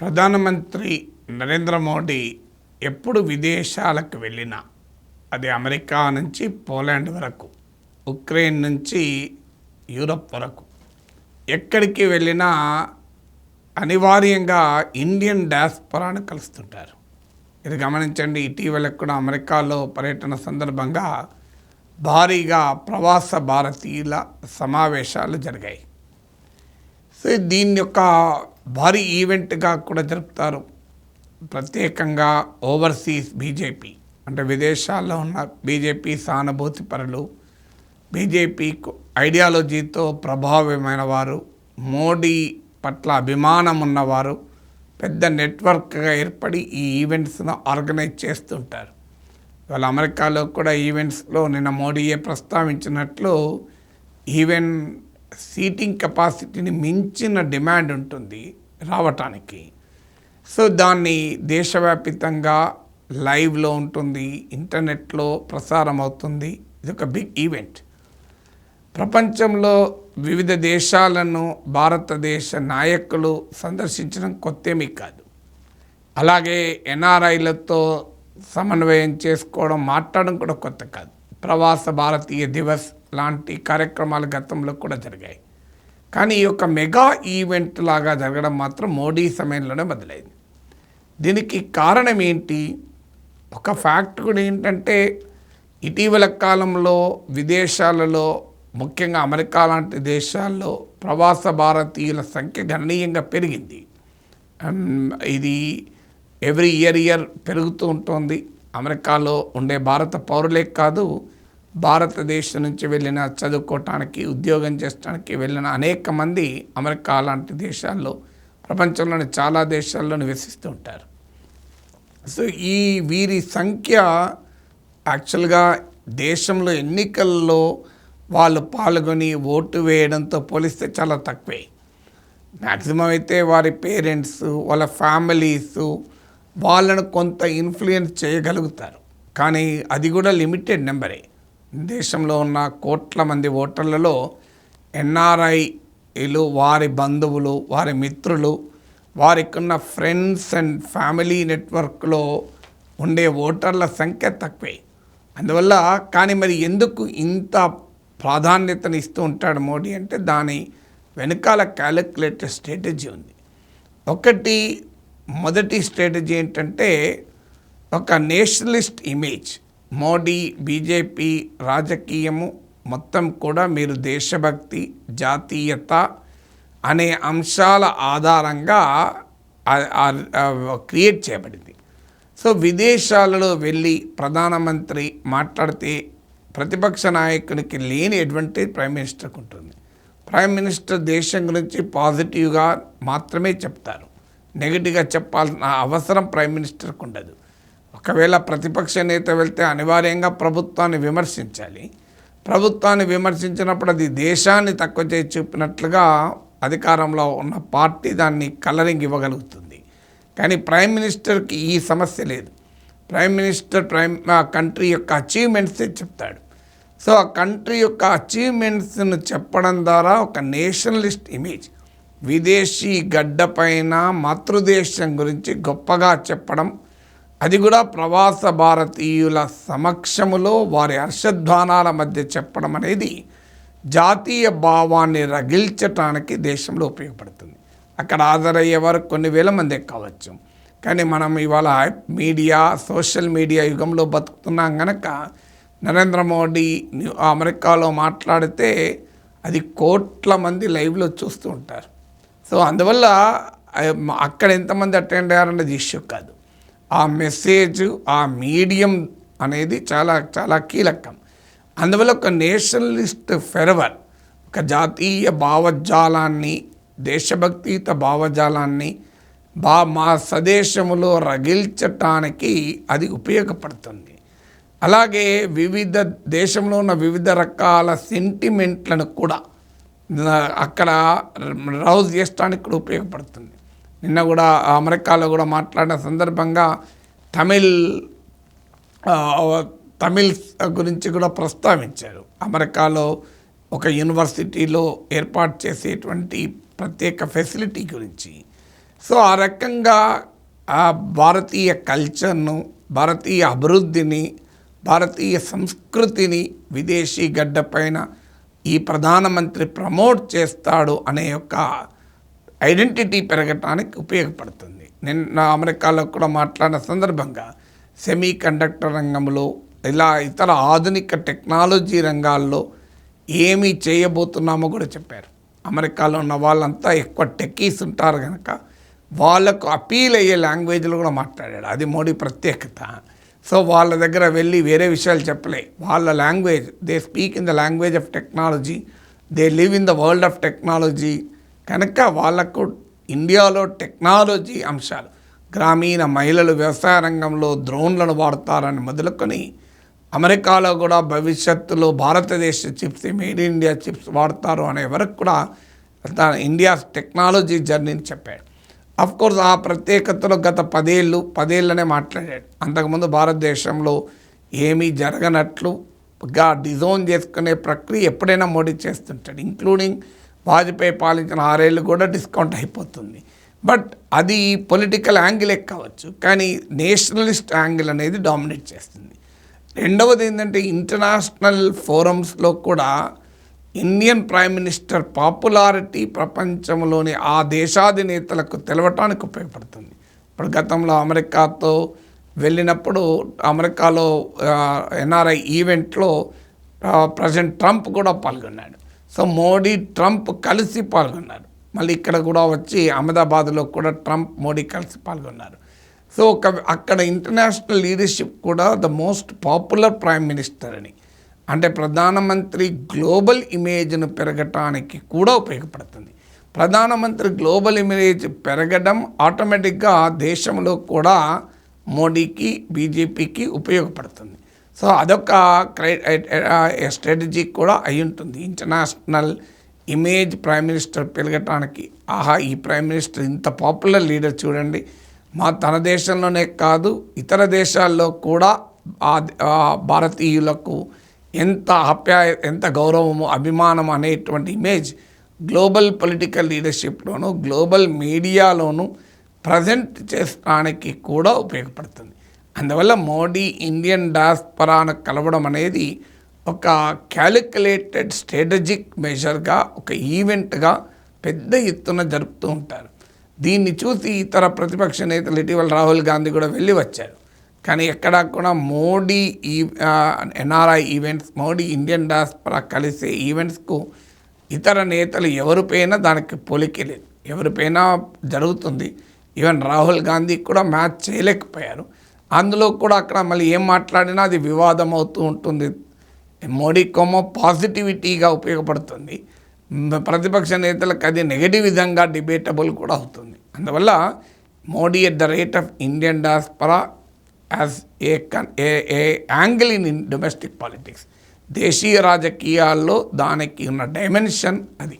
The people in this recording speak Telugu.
ప్రధానమంత్రి నరేంద్ర మోడీ ఎప్పుడు విదేశాలకు వెళ్ళినా, అది అమెరికా నుంచి పోలాండ్ వరకు, ఉక్రెయిన్ నుంచి యూరప్ వరకు, ఎక్కడికి వెళ్ళినా అనివార్యంగా ఇండియన్ డయాస్పొరాను కలుస్తుంటారు. ఇది గమనించండి. ఇటీవల కూడా అమెరికాలో పర్యటన సందర్భంగా భారీగా ప్రవాస భారతీయుల సమావేశాలు జరిగాయి. సో దీని యొక్క భారీ ఈవెంట్గా కూడా జరుపుతారు. ప్రత్యేకంగా ఓవర్సీస్ బీజేపీ అంటే విదేశాల్లో ఉన్న బీజేపీ సానుభూతి పరులు, బీజేపీ ఐడియాలజీతో ప్రభావమైన వారు, మోడీ పట్ల అభిమానం ఉన్నవారు పెద్ద నెట్వర్క్గా ఏర్పడి ఈ ఈవెంట్స్ను ఆర్గనైజ్ చేస్తుంటారు. ఇవాళ అమెరికాలో కూడా ఈవెంట్స్లో నిన్న మోడీయే ప్రస్తావించినట్లు ఈవెన్ సీటింగ్ కెపాసిటీని మించిన డిమాండ్ ఉంటుంది రావటానికి. సో దాన్ని దేశవ్యాపితంగా లైవ్లో ఉంటుంది, ఇంటర్నెట్లో ప్రసారం అవుతుంది. ఇది ఒక బిగ్ ఈవెంట్. ప్రపంచంలో వివిధ దేశాలను భారతదేశ నాయకులు సందర్శించడం కొత్తేమీ కాదు. అలాగే ఎన్ఆర్ఐలతో సమన్వయం చేసుకోవడం, మాట్లాడడం కూడా కొత్త కాదు. ప్రవాస భారతీయ దివస్ లాంటి కార్యక్రమాలు గతంలో కూడా జరిగాయి. కానీ ఈ యొక్క మెగా ఈవెంట్ లాగా జరగడం మాత్రం మోడీ సమయంలోనే మొదలైంది. దీనికి కారణం ఏంటి? ఒక ఫ్యాక్ట్ కూడా ఏంటంటే, ఇటీవల కాలంలో విదేశాలలో, ముఖ్యంగా అమెరికా లాంటి దేశాల్లో ప్రవాస భారతీయుల సంఖ్య గణనీయంగా పెరిగింది. ఇది ఎవ్రీ ఇయర్ పెరుగుతూ ఉంటుంది. అమెరికాలో ఉండే భారత పౌరులే కాదు, భారతదేశం నుంచి వెళ్ళిన చదువుకోవటానికి, ఉద్యోగం చేయడానికి వెళ్ళిన అనేక మంది అమెరికా లాంటి దేశాల్లో, ప్రపంచంలోని చాలా దేశాల్లో నివసిస్తూ ఉంటారు. సో వీరి సంఖ్య యాక్చువల్గా దేశంలో ఎన్నికల్లో వాళ్ళు పాల్గొని ఓటు వేయడంతో పోలిస్తే చాలా తక్కువే. మ్యాక్సిమం అయితే వారి పేరెంట్స్, వాళ్ళ ఫ్యామిలీస్ వాళ్ళను కొంత ఇన్ఫ్లుయెన్స్ చేయగలుగుతారు. కానీ అది కూడా లిమిటెడ్ నెంబరే. దేశంలో ఉన్న కోట్ల మంది ఓటర్లలో ఎన్ఆర్ఐలు, వారి బంధువులు, వారి మిత్రులు, వారికి ఉన్న ఫ్రెండ్స్ అండ్ ఫ్యామిలీ నెట్వర్క్లో ఉండే ఓటర్ల సంఖ్య తక్కువే. అందువల్ల కానీ మరి ఎందుకు ఇంత ప్రాధాన్యతను ఇస్తూ ఉంటాడు మోడీ అంటే, దాని వెనకాల క్యాలిక్యులేటెడ్ స్ట్రాటజీ ఉంది. మొదటి స్ట్రాటజీ ఏంటంటే, ఒక నేషనలిస్ట్ ఇమేజ్. మోడీ బీజేపీ రాజకీయము మొత్తం కూడా మీరు దేశభక్తి, జాతీయత అనే అంశాల ఆధారంగా క్రియేట్ చేయబడింది. సో విదేశాలలో వెళ్ళి ప్రధానమంత్రి మాట్లాడితే ప్రతిపక్ష నాయకునికి లేని అడ్వాంటేజ్ ప్రైమ్ మినిస్టర్కి ఉంటుంది. ప్రైమ్ మినిస్టర్ దేశం గురించి పాజిటివ్గా మాత్రమే చెప్తారు. నెగిటివ్గా చెప్పాల్సిన అవసరం ప్రైమ్ మినిస్టర్కి ఉండదు. ఒకవేళ ప్రతిపక్ష నేత వెళ్తే అనివార్యంగా ప్రభుత్వాన్ని విమర్శించాలి. ప్రభుత్వాన్ని విమర్శించినప్పుడు అది దేశాన్ని తక్కువ చేసి చూపినట్లుగా అధికారంలో ఉన్న పార్టీ దాన్ని కలరింగ్ ఇవ్వగలుగుతుంది. కానీ ప్రైమ్ మినిస్టర్కి ఈ సమస్య లేదు. ప్రైమ్ మినిస్టర్ కంట్రీ యొక్క అచీవ్మెంట్సే చెప్తాడు. సో ఆ కంట్రీ యొక్క అచీవ్మెంట్స్ను చెప్పడం ద్వారా ఒక నేషనలిస్ట్ ఇమేజ్, విదేశీ గడ్డపైన మాతృదేశం గురించి గొప్పగా చెప్పడం, అది కూడా ప్రవాస భారతీయుల సమక్షములో వారి హర్షధ్వానాల మధ్య చెప్పడం అనేది జాతీయ భావాన్ని రగిల్చటానికి దేశంలో ఉపయోగపడుతుంది. అక్కడ హాజరయ్యేవారు కొన్ని వేల మందే కావచ్చు. కానీ మనం ఇవాళ మీడియా, సోషల్ మీడియా యుగంలో బతుకుతున్నాం కనుక నరేంద్ర మోడీ అమెరికాలో మాట్లాడితే అది కోట్ల మంది లైవ్లో చూస్తూ ఉంటారు. సో అందువల్ల అక్కడ ఎంతమంది అటెండ్ అయ్యారనేది ఇష్యూ కాదు. ఆ మెసేజ్, ఆ మీడియం అనేది చాలా చాలా కీలకం. అందువల్ల ఒక నేషనలిస్ట్ ఫెరవర్, ఒక జాతీయ భావజాలాన్ని, దేశభక్తియుత భావజాలాన్ని మా స్వదేశములో రగిల్చటానికి అది ఉపయోగపడుతుంది. అలాగే దేశంలో ఉన్న వివిధ రకాల సెంటిమెంట్లను కూడా అక్కడ రౌజ్ చేయడానికి కూడా ఉపయోగపడుతుంది. నిన్న కూడా అమెరికాలో కూడా మాట్లాడిన సందర్భంగా తమిళ్ గురించి కూడా ప్రస్తావించారు. అమెరికాలో ఒక యూనివర్సిటీలో ఏర్పాటు చేసేటువంటి ప్రత్యేక ఫెసిలిటీ గురించి. సో ఆ రకంగా ఆ భారతీయ కల్చర్ను, భారతీయ అభివృద్ధిని, భారతీయ సంస్కృతిని విదేశీ గడ్డపైన ఈ ప్రధానమంత్రి ప్రమోట్ చేస్తాడు అనే యొక్క ఐడెంటిటీ పెరగటానికి ఉపయోగపడుతుంది. నిన్న అమెరికాలో కూడా మాట్లాడిన సందర్భంగా సెమీ కండక్టర్ రంగంలో ఇలా ఇతర ఆధునిక టెక్నాలజీ రంగాల్లో ఏమి చేయబోతున్నామో కూడా చెప్పారు. అమెరికాలో ఉన్న వాళ్ళంతా ఎక్కువ టెక్కీస్ ఉంటారు కనుక వాళ్ళకు అపీల్ అయ్యే లాంగ్వేజ్లో కూడా మాట్లాడాడు. అది మోడీ ప్రత్యేకత. సో వాళ్ళ దగ్గర వెళ్ళి వేరే విషయాలు చెప్పలే. వాళ్ళ language, they speak in the language of technology, they live in the world of technology. కనుక వాళ్ళకు ఇండియాలో టెక్నాలజీ అంశాలు, గ్రామీణ మహిళలు వ్యవసాయ రంగంలో డ్రోన్లను వాడతారని మొదలుకొని అమెరికాలో కూడా భవిష్యత్తులో భారతదేశ chips, made in India chips వాడతారు అనే వరకు కూడా ఇండియా టెక్నాలజీ జర్నీని చెప్పాడు. కోర్స్ ఆ ప్రత్యేకతలో గత 10 ఏళ్ళనే మాట్లాడాడు. అంతకుముందు భారతదేశంలో ఏమీ జరగనట్లుగా డిజైన్ చేసుకునే ప్రక్రియ ఎప్పుడైనా మోడీ చేస్తుంటాడు. ఇంక్లూడింగ్ వాజ్పేయి పాలించిన 6 ఏళ్ళు కూడా డిస్కౌంట్ అయిపోతుంది. బట్ అది పొలిటికల్ యాంగిల్ కావచ్చు, కానీ నేషనలిస్ట్ యాంగిల్ అనేది డామినేట్ చేస్తుంది. రెండవది ఏంటంటే ఇంటర్నేషనల్ ఫోరమ్స్లో కూడా ఇండియన్ ప్రైమ్ మినిస్టర్ పాపులారిటీ ప్రపంచంలోని ఆ దేశాధినేతలకు తెలవటానికి ఉపయోగపడుతుంది. ఇప్పుడు గతంలో అమెరికాతో వెళ్ళినప్పుడు అమెరికాలో ఎన్ఆర్ఐ ఈవెంట్లో ప్రెసిడెంట్ ట్రంప్ కూడా పాల్గొన్నాడు. సో మోడీ ట్రంప్ కలిసి పాల్గొన్నారు. మళ్ళీ ఇక్కడ కూడా వచ్చి అహ్మదాబాద్లో కూడా ట్రంప్ మోడీ కలిసి పాల్గొన్నారు. సో అక్కడ ఇంటర్నేషనల్ లీడర్షిప్ కూడా the most popular prime minister అని, అంటే ప్రధానమంత్రి గ్లోబల్ ఇమేజ్ను పెరగటానికి కూడా ఉపయోగపడుతుంది. ప్రధానమంత్రి గ్లోబల్ ఇమేజ్ పెరగడం ఆటోమేటిక్గా దేశంలో కూడా మోడీకి, బీజేపీకి ఉపయోగపడుతుంది. సో అదొక స్ట్రాటజీ కూడా అయి ఉంటుంది. ఇంటర్నేషనల్ ఇమేజ్ ప్రైమ్ మినిస్టర్ పెరగటానికి, ఆహా ఈ ప్రైమ్ మినిస్టర్ ఇంత పాపులర్ లీడర్ చూడండి, తన దేశంలోనే కాదు ఇతర దేశాల్లో కూడా భారతీయులకు ఎంత గౌరవము, అభిమానం అనేటువంటి ఇమేజ్ గ్లోబల్ పొలిటికల్ లీడర్షిప్లోనూ గ్లోబల్ మీడియాలోనూ ప్రజెంట్ చేయడానికి కూడా ఉపయోగపడుతుంది. అందువల్ల మోడీ ఇండియన్ డయాస్పరాను కలవడం అనేది ఒక క్యాలిక్యులేటెడ్ స్ట్రాటజిక్ మెజర్గా, ఒక ఈవెంట్గా పెద్ద ఎత్తున జరుపుతూ ఉంటారు. దీన్ని చూసి ఇతర ప్రతిపక్ష నేతలు ఇటీవల రాహుల్ గాంధీ కూడా వెళ్ళి వచ్చారు. కానీ ఎక్కడా కూడా Modi NRI events, Modi Indian diaspora కలిసే ఈవెంట్స్కు ఇతర నేతలు ఎవరిపైనా దానికి పోలికే లేదు. ఎవరిపైనా జరుగుతుంది. ఈవెన్ రాహుల్ గాంధీ కూడా మ్యాచ్ చేయలేకపోయారు. అందులో కూడా అక్కడ మళ్ళీ ఏం మాట్లాడినా అది వివాదం అవుతూ ఉంటుంది. మోడీ కొమ్మ పాజిటివిటీగా ఉపయోగపడుతుంది, ప్రతిపక్ష నేతలకు అది నెగటివ్ విధంగా డిబేటబుల్ కూడా అవుతుంది. అందువల్ల Modi at the rate of Indian diaspora as a angle in domestic politics, దేశీయ రాజకీయాల్లో దానికి ఉన్న డైమెన్షన్ అది.